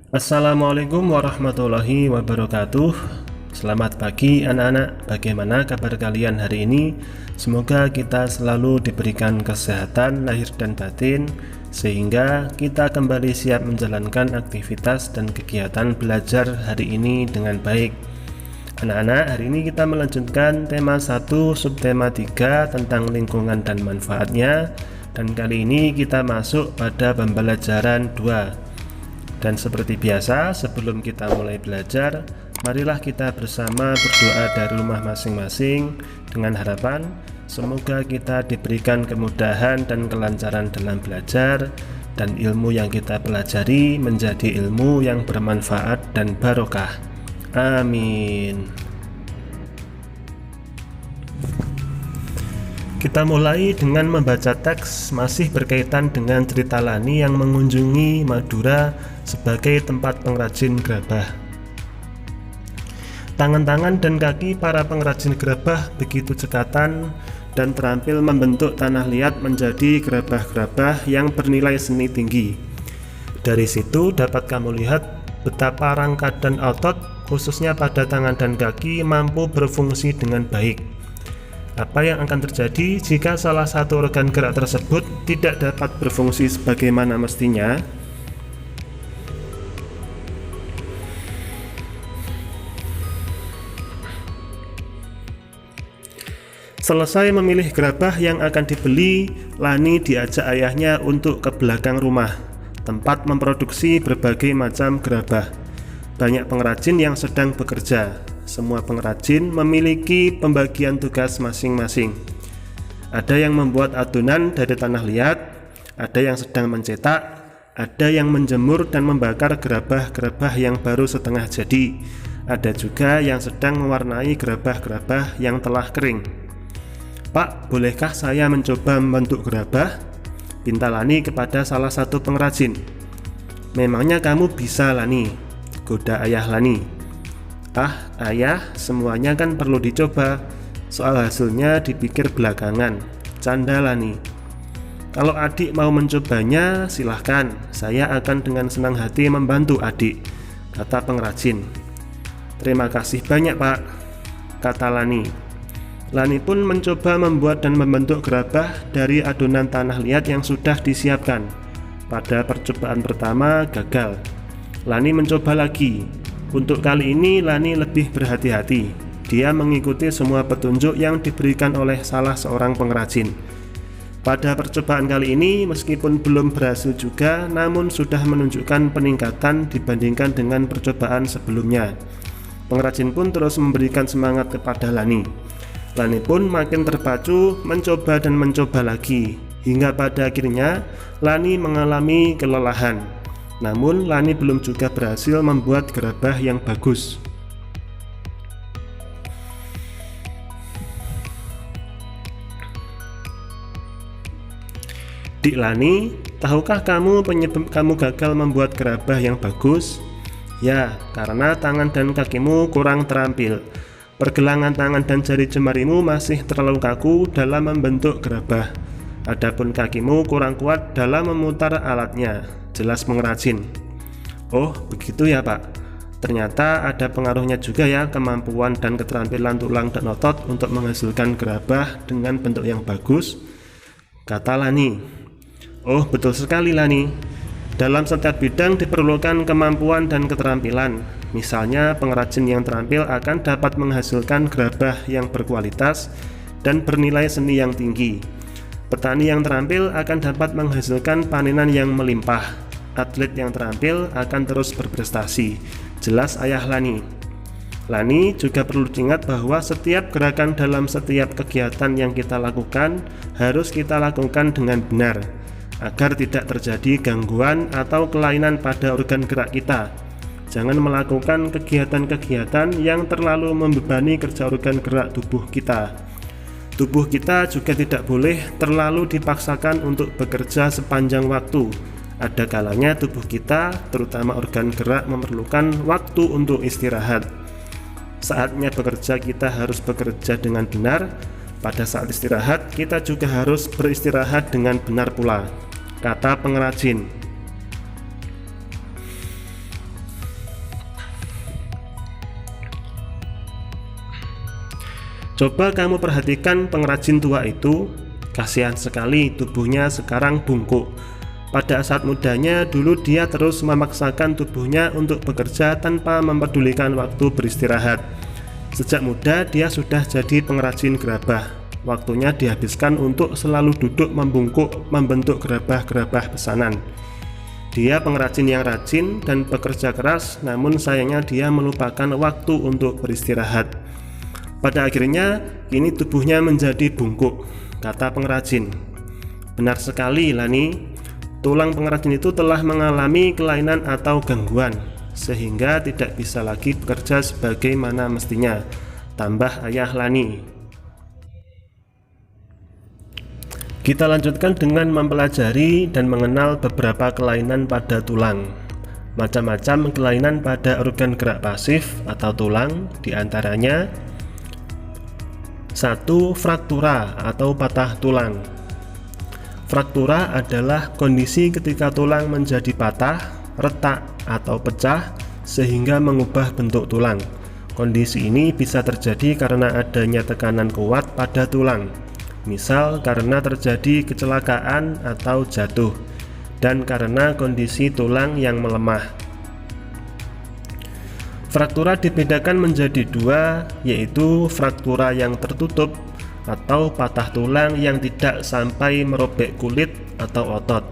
Assalamualaikum warahmatullahi wabarakatuh. Selamat pagi anak-anak, bagaimana kabar kalian hari ini? Semoga kita selalu diberikan kesehatan lahir dan batin, sehingga kita kembali siap menjalankan aktivitas dan kegiatan belajar hari ini dengan baik. Anak-anak, hari ini kita melanjutkan tema 1 subtema 3 tentang lingkungan dan manfaatnya, dan kali ini kita masuk pada pembelajaran 2. Dan seperti biasa, sebelum kita mulai belajar, marilah kita bersama berdoa dari rumah masing-masing dengan harapan semoga kita diberikan kemudahan dan kelancaran dalam belajar, dan ilmu yang kita pelajari menjadi ilmu yang bermanfaat dan barokah. Amin. Kita mulai dengan membaca teks masih berkaitan dengan cerita Lani yang mengunjungi Madura sebagai tempat pengrajin gerabah. Tangan-tangan dan kaki para pengrajin gerabah begitu cekatan dan terampil membentuk tanah liat menjadi gerabah-gerabah yang bernilai seni tinggi. Dari situ dapat kamu lihat betapa rangka dan otot, khususnya pada tangan dan kaki, mampu berfungsi dengan baik. Apa yang akan terjadi jika salah satu organ gerak tersebut tidak dapat berfungsi sebagaimana mestinya? Selesai memilih gerabah yang akan dibeli, Lani diajak ayahnya untuk ke belakang rumah, tempat memproduksi berbagai macam gerabah. Banyak pengrajin yang sedang bekerja. Semua pengrajin memiliki pembagian tugas masing-masing. Ada yang membuat adonan dari tanah liat, ada yang sedang mencetak, ada yang menjemur dan membakar gerabah-gerabah yang baru setengah jadi, ada juga yang sedang mewarnai gerabah-gerabah yang telah kering. "Pak, bolehkah saya mencoba membentuk gerabah?" pinta Lani kepada salah satu pengrajin. "Memangnya kamu bisa, Lani?" goda ayah Lani. "Ah, ayah, semuanya kan perlu dicoba. Soal hasilnya dipikir belakangan," canda Lani. "Kalau adik mau mencobanya, silahkan. Saya akan dengan senang hati membantu adik," kata pengrajin. "Terima kasih banyak, Pak," kata Lani. Lani pun mencoba membuat dan membentuk gerabah dari adonan tanah liat yang sudah disiapkan. Pada percobaan pertama gagal. Lani mencoba lagi. Untuk kali ini Lani lebih berhati-hati. Dia mengikuti semua petunjuk yang diberikan oleh salah seorang pengrajin. Pada percobaan kali ini, meskipun belum berhasil juga, namun sudah menunjukkan peningkatan dibandingkan dengan percobaan sebelumnya. Pengrajin pun terus memberikan semangat kepada Lani. Lani pun makin terpacu mencoba dan mencoba lagi, hingga pada akhirnya Lani mengalami kelelahan. Namun Lani belum juga berhasil membuat gerabah yang bagus. "Dik Lani, tahukah kamu penyebab kamu gagal membuat gerabah yang bagus?" "Ya, karena tangan dan kakimu kurang terampil. Pergelangan tangan dan jari jemarimu masih terlalu kaku dalam membentuk gerabah. Adapun kakimu kurang kuat dalam memutar alatnya," jelas pengrajin. "Oh, begitu ya, Pak. Ternyata ada pengaruhnya juga ya kemampuan dan keterampilan tulang dan otot untuk menghasilkan gerabah dengan bentuk yang bagus," kata Lani. "Oh, betul sekali, Lani. Dalam setiap bidang diperlukan kemampuan dan keterampilan. Misalnya, pengrajin yang terampil akan dapat menghasilkan gerabah yang berkualitas dan bernilai seni yang tinggi. Petani yang terampil akan dapat menghasilkan panenan yang melimpah. Atlet yang terampil akan terus berprestasi," jelas ayah Lani. Lani juga perlu diingat bahwa setiap gerakan dalam setiap kegiatan yang kita lakukan harus kita lakukan dengan benar, agar tidak terjadi gangguan atau kelainan pada organ gerak kita. Jangan melakukan kegiatan-kegiatan yang terlalu membebani kerja organ gerak tubuh kita. Tubuh kita juga tidak boleh terlalu dipaksakan untuk bekerja sepanjang waktu. Ada kalanya tubuh kita, terutama organ gerak, memerlukan waktu untuk istirahat. Saatnya bekerja kita harus bekerja dengan benar. Pada saat istirahat kita juga harus beristirahat dengan benar pula, kata pengrajin. Coba kamu perhatikan pengrajin tua itu, kasihan sekali tubuhnya sekarang bungkuk. Pada saat mudanya dulu dia terus memaksakan tubuhnya untuk bekerja tanpa mempedulikan waktu beristirahat. Sejak muda dia sudah jadi pengrajin gerabah. Waktunya dihabiskan untuk selalu duduk membungkuk membentuk gerabah-gerabah pesanan. Dia pengrajin yang rajin dan bekerja keras, namun sayangnya dia melupakan waktu untuk beristirahat. Pada akhirnya, kini tubuhnya menjadi bungkuk, kata pengrajin. Benar sekali, Lani. Tulang pengrajin itu telah mengalami kelainan atau gangguan, sehingga tidak bisa lagi bekerja sebagaimana mestinya, tambah ayah Lani. Kita lanjutkan dengan mempelajari dan mengenal beberapa kelainan pada tulang. Macam-macam kelainan pada organ gerak pasif atau tulang, diantaranya 1. Fraktura atau patah tulang. Fraktura adalah kondisi ketika tulang menjadi patah, retak, atau pecah sehingga mengubah bentuk tulang. Kondisi ini bisa terjadi karena adanya tekanan kuat pada tulang, misal karena terjadi kecelakaan atau jatuh, dan karena kondisi tulang yang melemah. Fraktura dibedakan menjadi dua, yaitu fraktura yang tertutup atau patah tulang yang tidak sampai merobek kulit atau otot,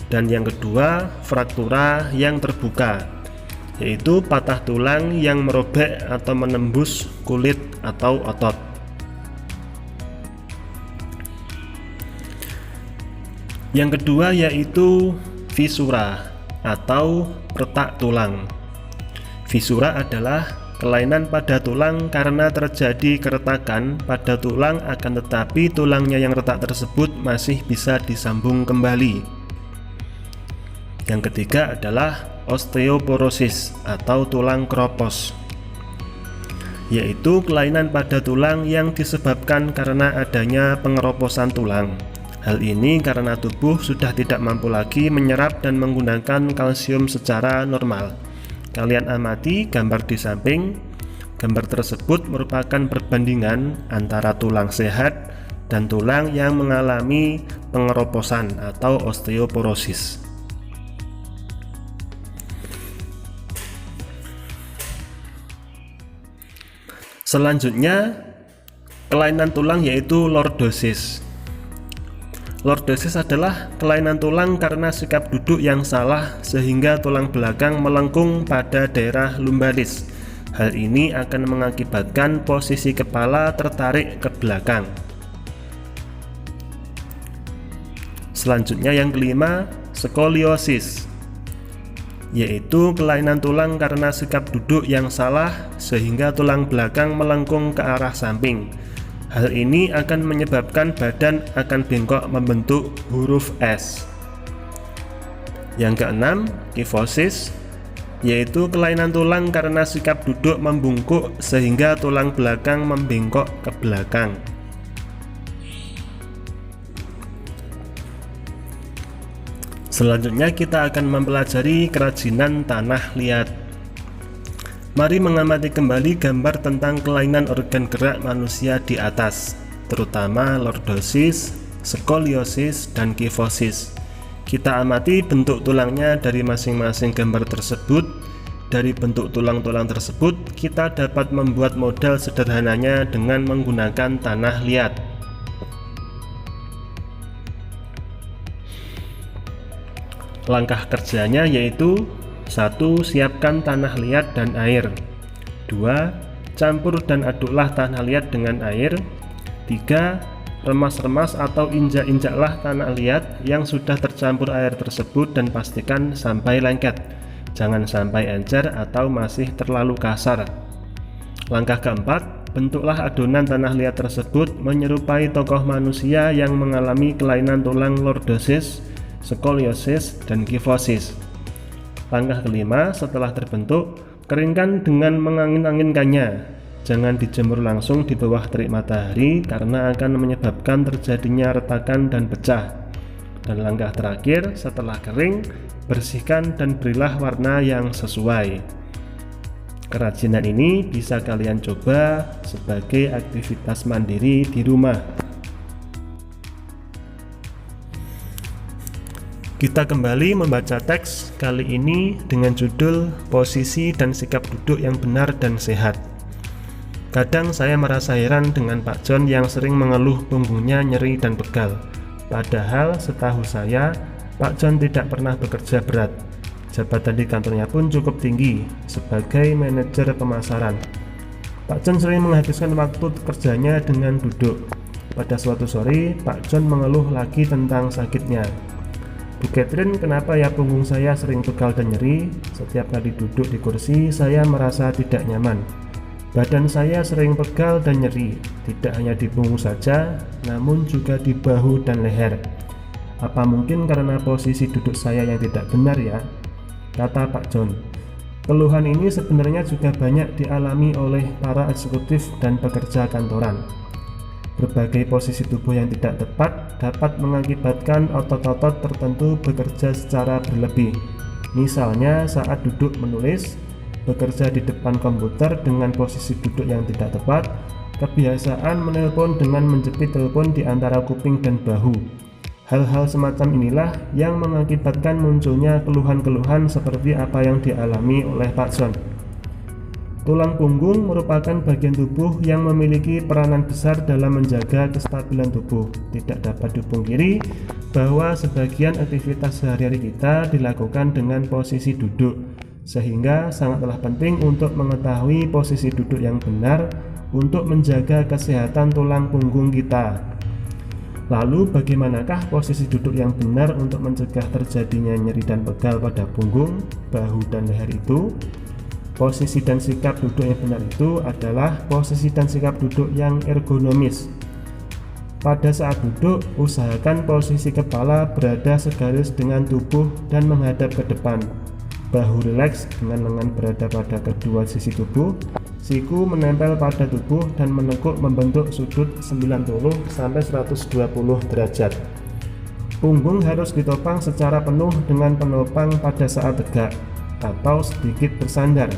dan yang kedua fraktura yang terbuka, yaitu patah tulang yang merobek atau menembus kulit atau otot. Yang kedua yaitu fisura atau retak tulang. Fisura adalah kelainan pada tulang karena terjadi keretakan pada tulang, akan tetapi tulangnya yang retak tersebut masih bisa disambung kembali. Yang ketiga adalah osteoporosis atau tulang keropos, yaitu kelainan pada tulang yang disebabkan karena adanya pengeroposan tulang. Hal ini karena tubuh sudah tidak mampu lagi menyerap dan menggunakan kalsium secara normal. Kalian amati gambar di samping. Gambar tersebut merupakan perbandingan antara tulang sehat dan tulang yang mengalami pengeroposan atau osteoporosis. Selanjutnya, kelainan tulang yaitu lordosis. Lordosis adalah kelainan tulang karena sikap duduk yang salah sehingga tulang belakang melengkung pada daerah lumbalis. Hal ini akan mengakibatkan posisi kepala tertarik ke belakang. Selanjutnya yang kelima, skoliosis, yaitu kelainan tulang karena sikap duduk yang salah sehingga tulang belakang melengkung ke arah samping. Hal ini akan menyebabkan badan akan bengkok membentuk huruf S. Yang keenam, kifosis, yaitu kelainan tulang karena sikap duduk membungkuk sehingga tulang belakang membengkok ke belakang. Selanjutnya kita akan mempelajari kerajinan tanah liat. Mari mengamati kembali gambar tentang kelainan organ gerak manusia di atas, terutama lordosis, skoliosis, dan kifosis. Kita amati bentuk tulangnya dari masing-masing gambar tersebut. Dari bentuk tulang-tulang tersebut, kita dapat membuat model sederhananya dengan menggunakan tanah liat. Langkah kerjanya yaitu 1. Siapkan tanah liat dan air. 2. Campur dan aduklah tanah liat dengan air. 3. Remas-remas atau injak-injaklah tanah liat yang sudah tercampur air tersebut dan pastikan sampai lengket. Jangan sampai encer atau masih terlalu kasar. Langkah keempat, bentuklah adonan tanah liat tersebut menyerupai tokoh manusia yang mengalami kelainan tulang lordosis, skoliosis, dan kifosis. Langkah kelima, setelah terbentuk, keringkan dengan mengangin-anginkannya. Jangan dijemur langsung di bawah terik matahari karena akan menyebabkan terjadinya retakan dan pecah. Dan langkah terakhir, setelah kering, bersihkan dan berilah warna yang sesuai. Kerajinan ini bisa kalian coba sebagai aktivitas mandiri di rumah. Kita kembali membaca teks kali ini dengan judul Posisi dan Sikap Duduk yang Benar dan Sehat. Kadang saya merasa heran dengan Pak John yang sering mengeluh punggungnya nyeri dan pegal. Padahal setahu saya, Pak John tidak pernah bekerja berat. Jabatan di kantornya pun cukup tinggi sebagai manajer pemasaran. Pak John sering menghabiskan waktu kerjanya dengan duduk. Pada suatu sore, Pak John mengeluh lagi tentang sakitnya. Bu Catherine, kenapa ya punggung saya sering pegal dan nyeri? Setiap kali duduk di kursi, saya merasa tidak nyaman. Badan saya sering pegal dan nyeri, tidak hanya di punggung saja, namun juga di bahu dan leher. Apa mungkin karena posisi duduk saya yang tidak benar ya? Kata Pak John. Keluhan ini sebenarnya juga banyak dialami oleh para eksekutif dan pekerja kantoran. Berbagai posisi tubuh yang tidak tepat dapat mengakibatkan otot-otot tertentu bekerja secara berlebih. Misalnya saat duduk menulis, bekerja di depan komputer dengan posisi duduk yang tidak tepat, kebiasaan menelpon dengan menjepit telepon di antara kuping dan bahu. Hal-hal semacam inilah yang mengakibatkan munculnya keluhan-keluhan seperti apa yang dialami oleh Pak John. Tulang punggung merupakan bagian tubuh yang memiliki peranan besar dalam menjaga kestabilan tubuh. Tidak dapat dipungkiri bahwa sebagian aktivitas sehari-hari kita dilakukan dengan posisi duduk, sehingga sangatlah penting untuk mengetahui posisi duduk yang benar untuk menjaga kesehatan tulang punggung kita. Lalu bagaimanakah posisi duduk yang benar untuk mencegah terjadinya nyeri dan pegal pada punggung, bahu, dan leher itu? Posisi dan sikap duduk yang benar itu adalah posisi dan sikap duduk yang ergonomis. Pada saat duduk, usahakan posisi kepala berada segaris dengan tubuh dan menghadap ke depan. Bahu rileks dengan lengan berada pada kedua sisi tubuh. Siku menempel pada tubuh dan menekuk membentuk sudut 90-120 derajat. Punggung harus ditopang secara penuh dengan penopang pada saat tegak atau sedikit bersandar.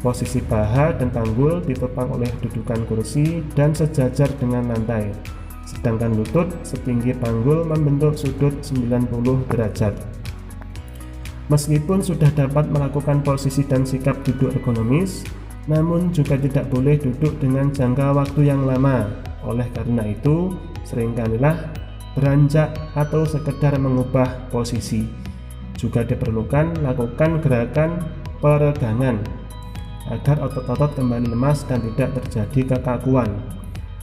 Posisi paha dan panggul ditopang oleh dudukan kursi dan sejajar dengan lantai, sedangkan lutut setinggi panggul membentuk sudut 90 derajat. Meskipun sudah dapat melakukan posisi dan sikap duduk ergonomis, namun juga tidak boleh duduk dengan jangka waktu yang lama. Oleh karena itu, seringkalilah beranjak atau sekedar mengubah posisi. Juga diperlukan lakukan gerakan peregangan agar otot-otot kembali lemas dan tidak terjadi kekakuan.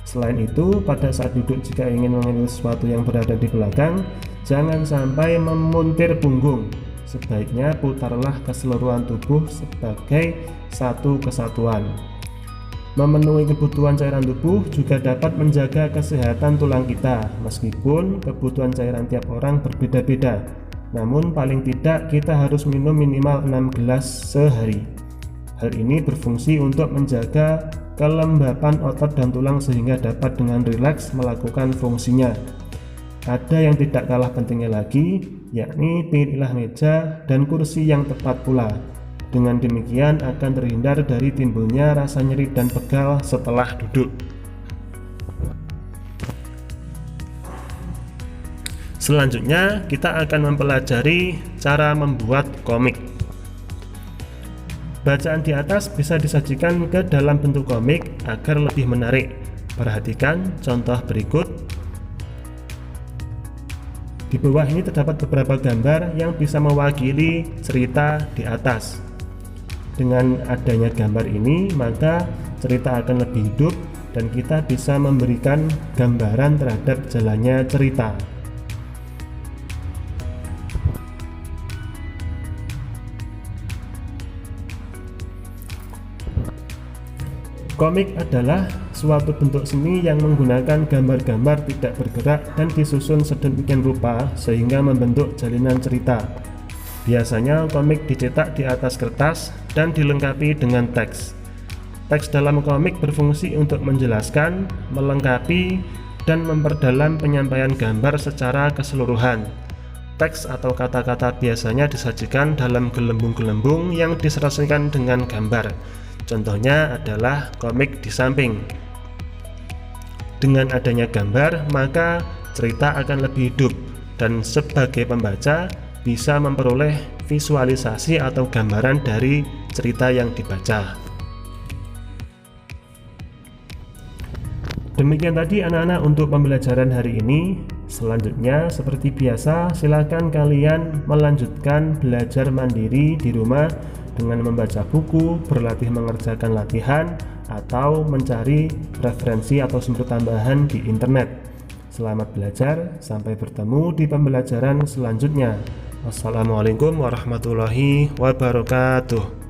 Selain itu, pada saat duduk jika ingin mengambil sesuatu yang berada di belakang, jangan sampai memuntir punggung. Sebaiknya putarlah keseluruhan tubuh sebagai satu kesatuan. Memenuhi kebutuhan cairan tubuh juga dapat menjaga kesehatan tulang kita, meskipun kebutuhan cairan tiap orang berbeda-beda. Namun paling tidak kita harus minum minimal 6 gelas sehari. Hal ini berfungsi untuk menjaga kelembapan otot dan tulang sehingga dapat dengan rileks melakukan fungsinya. Ada yang tidak kalah pentingnya lagi, yakni pilihlah meja dan kursi yang tepat pula. Dengan demikian akan terhindar dari timbulnya rasa nyeri dan pegal setelah duduk. Selanjutnya kita akan mempelajari cara membuat komik. Bacaan di atas bisa disajikan ke dalam bentuk komik agar lebih menarik. Perhatikan contoh berikut. Di bawah ini terdapat beberapa gambar yang bisa mewakili cerita di atas. Dengan adanya gambar ini, maka cerita akan lebih hidup dan kita bisa memberikan gambaran terhadap jalannya cerita. Komik adalah suatu bentuk seni yang menggunakan gambar-gambar tidak bergerak dan disusun sedemikian rupa sehingga membentuk jalinan cerita. Biasanya komik dicetak di atas kertas dan dilengkapi dengan teks. Teks dalam komik berfungsi untuk menjelaskan, melengkapi, dan memperdalam penyampaian gambar secara keseluruhan. Teks atau kata-kata biasanya disajikan dalam gelembung-gelembung yang diserasikan dengan gambar. Contohnya adalah komik di samping. Dengan adanya gambar, maka cerita akan lebih hidup dan sebagai pembaca bisa memperoleh visualisasi atau gambaran dari cerita yang dibaca. Demikian tadi anak-anak untuk pembelajaran hari ini. Selanjutnya seperti biasa, silakan kalian melanjutkan belajar mandiri di rumah dengan membaca buku, berlatih mengerjakan latihan, atau mencari referensi atau sumber tambahan di internet. Selamat belajar, sampai bertemu di pembelajaran selanjutnya. Wassalamualaikum warahmatullahi wabarakatuh.